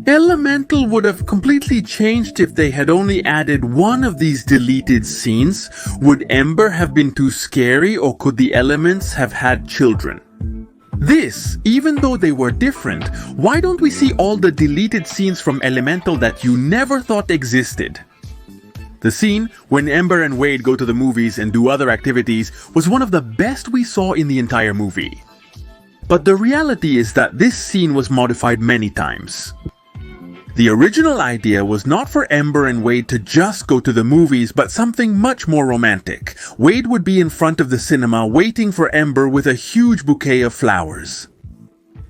Elemental would have completely changed if they had only added one of these deleted scenes. Would Ember have been too scary, or could the elements have had children? This, even though they were different, why don't we see all the deleted scenes from Elemental that you never thought existed? The scene when Ember and Wade go to the movies and do other activities was one of the best we saw in the entire movie. But the reality is that this scene was modified many times. The original idea was not for Ember and Wade to just go to the movies, but something much more romantic. Wade would be in front of the cinema waiting for Ember with a huge bouquet of flowers.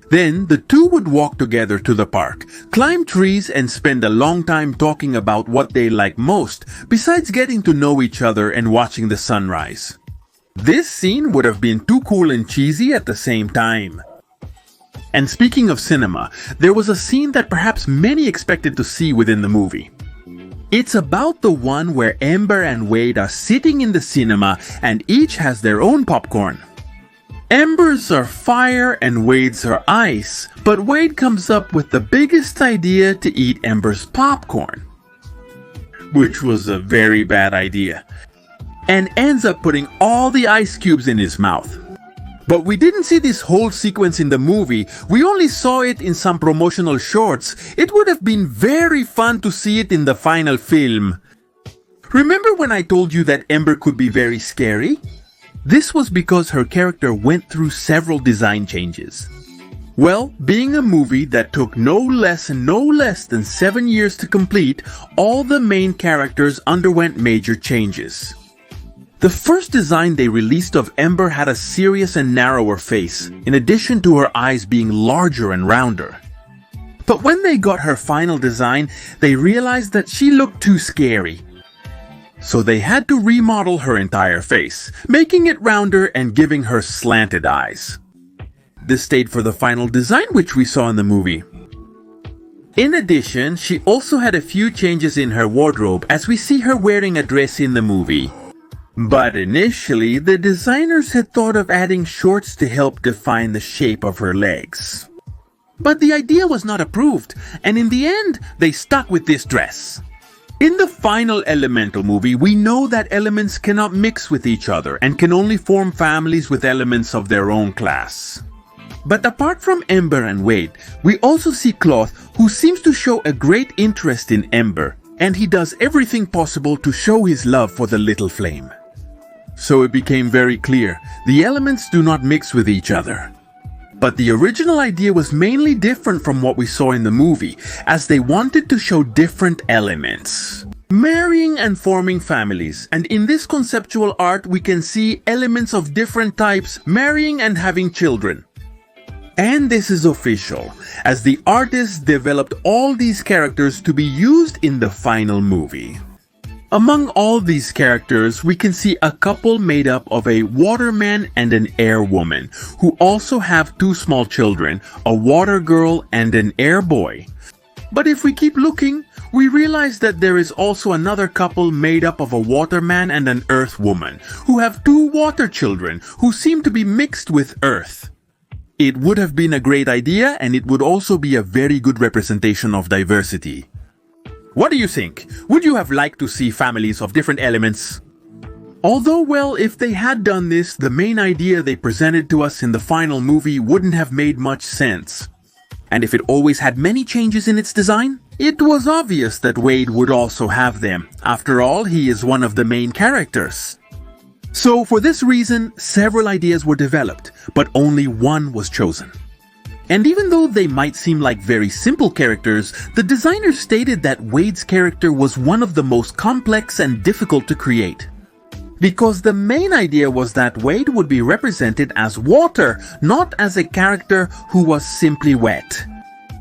Then the two would walk together to the park, climb trees, and spend a long time talking about what they like most, besides getting to know each other and watching the sunrise. This scene would have been too cool and cheesy at the same time. And speaking of cinema, there was a scene that perhaps many expected to see within the movie. It's about the one where Ember and Wade are sitting in the cinema and each has their own popcorn. Ember's are fire and Wade's are ice, but Wade comes up with the biggest idea to eat Ember's popcorn, which was a very bad idea, and ends up putting all the ice cubes in his mouth. But we didn't see this whole sequence in the movie, we only saw it in some promotional shorts. It would have been very fun to see it in the final film. Remember when I told you that Ember could be very scary? This was because her character went through several design changes. Well, being a movie that took no less than 7 years to complete, all the main characters underwent major changes. The first design they released of Ember had a serious and narrower face, in addition to her eyes being larger and rounder. But when they got her final design, they realized that she looked too scary. So they had to remodel her entire face, making it rounder and giving her slanted eyes. This stayed for the final design which we saw in the movie. In addition, she also had a few changes in her wardrobe as we see her wearing a dress in the movie. But initially, the designers had thought of adding shorts to help define the shape of her legs. But the idea was not approved, and in the end, they stuck with this dress. In the final Elemental movie, we know that elements cannot mix with each other and can only form families with elements of their own class. But apart from Ember and Wade, we also see Cloth, who seems to show a great interest in Ember, and he does everything possible to show his love for the little flame. So it became very clear, the elements do not mix with each other. But the original idea was mainly different from what we saw in the movie, as they wanted to show different elements, marrying and forming families, and in this conceptual art we can see elements of different types marrying and having children. And this is official, as the artists developed all these characters to be used in the final movie. Among all these characters, we can see a couple made up of a waterman and an air woman, who also have two small children, a water girl and an air boy. But if we keep looking, we realize that there is also another couple made up of a waterman and an earth woman, who have two water children, who seem to be mixed with earth. It would have been a great idea, and it would also be a very good representation of diversity. What do you think? Would you have liked to see families of different elements? Although, well, if they had done this, the main idea they presented to us in the final movie wouldn't have made much sense. And if it always had many changes in its design, it was obvious that Wade would also have them. After all, he is one of the main characters. So for this reason, several ideas were developed, but only one was chosen. And even though they might seem like very simple characters, the designers stated that Wade's character was one of the most complex and difficult to create. Because the main idea was that Wade would be represented as water, not as a character who was simply wet.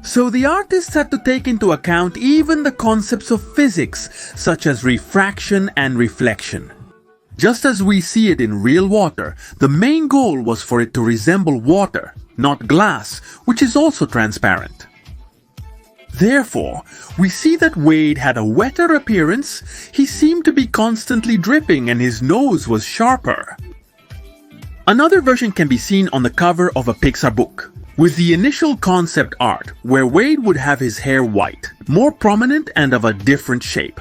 So the artists had to take into account even the concepts of physics, such as refraction and reflection. Just as we see it in real water, the main goal was for it to resemble water, not glass, which is also transparent. Therefore, we see that Wade had a wetter appearance, he seemed to be constantly dripping, and his nose was sharper. Another version can be seen on the cover of a Pixar book. with the initial concept art where Wade would have his hair white, more prominent and of a different shape.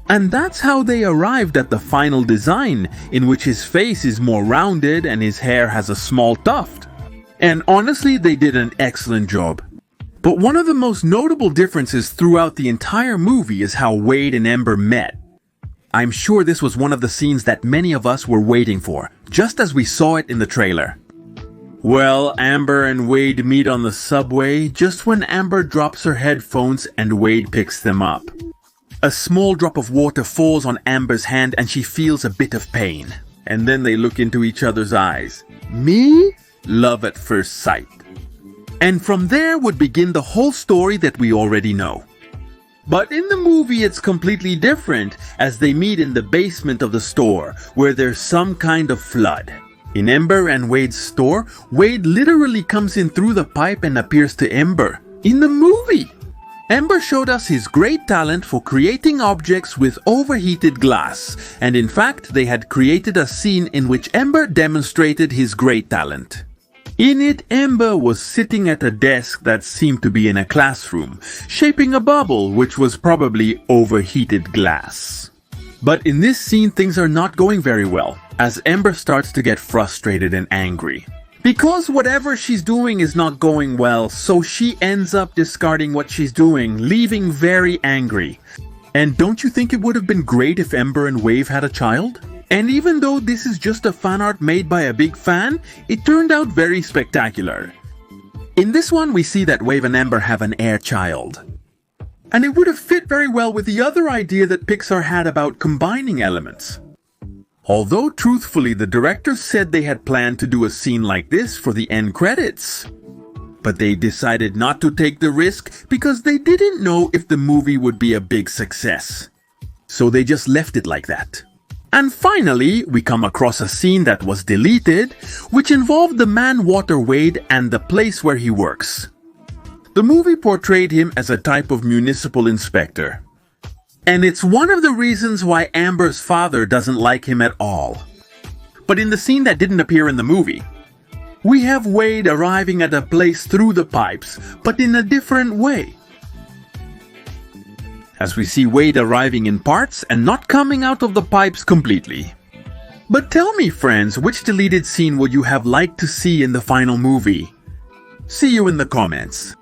And that's how they arrived at the final design, in which his face is more rounded and his hair has a small tuft. And honestly, they did an excellent job. But one of the most notable differences throughout the entire movie is how Wade and Ember met. I'm sure this was one of the scenes that many of us were waiting for, just as we saw it in the trailer. Well, Amber and Wade meet on the subway just when Amber drops her headphones and Wade picks them up. A small drop of water falls on Amber's hand and she feels a bit of pain. And then they look into each other's eyes. Me? Love at first sight. And from there would begin the whole story that we already know. But in the movie it's completely different, as they meet in the basement of the store, where there's some kind of flood. In Ember and Wade's store, Wade literally comes in through the pipe and appears to Ember. In the movie! Ember showed us his great talent for creating objects with overheated glass, and in fact they had created a scene in which Ember demonstrated his great talent. In it, Ember was sitting at a desk that seemed to be in a classroom, shaping a bubble which was probably overheated glass. But in this scene things are not going very well, as Ember starts to get frustrated and angry. Because whatever she's doing is not going well, so she ends up discarding what she's doing, leaving very angry. And don't you think it would have been great if Ember and Wade had a child? And even though this is just a fan art made by a big fan, it turned out very spectacular. In this one, we see that Wade and Ember have an heir child. And it would have fit very well with the other idea that Pixar had about combining elements. Although truthfully, the directors said they had planned to do a scene like this for the end credits. But they decided not to take the risk because they didn't know if the movie would be a big success. So they just left it like that. And finally, we come across a scene that was deleted, which involved the man Water Wade and the place where he works. The movie portrayed him as a type of municipal inspector. And it's one of the reasons why Amber's father doesn't like him at all. But in the scene that didn't appear in the movie, we have Wade arriving at a place through the pipes, but in a different way. As we see Wade arriving in parts and not coming out of the pipes completely. But tell me, friends, which deleted scene would you have liked to see in the final movie? See you in the comments.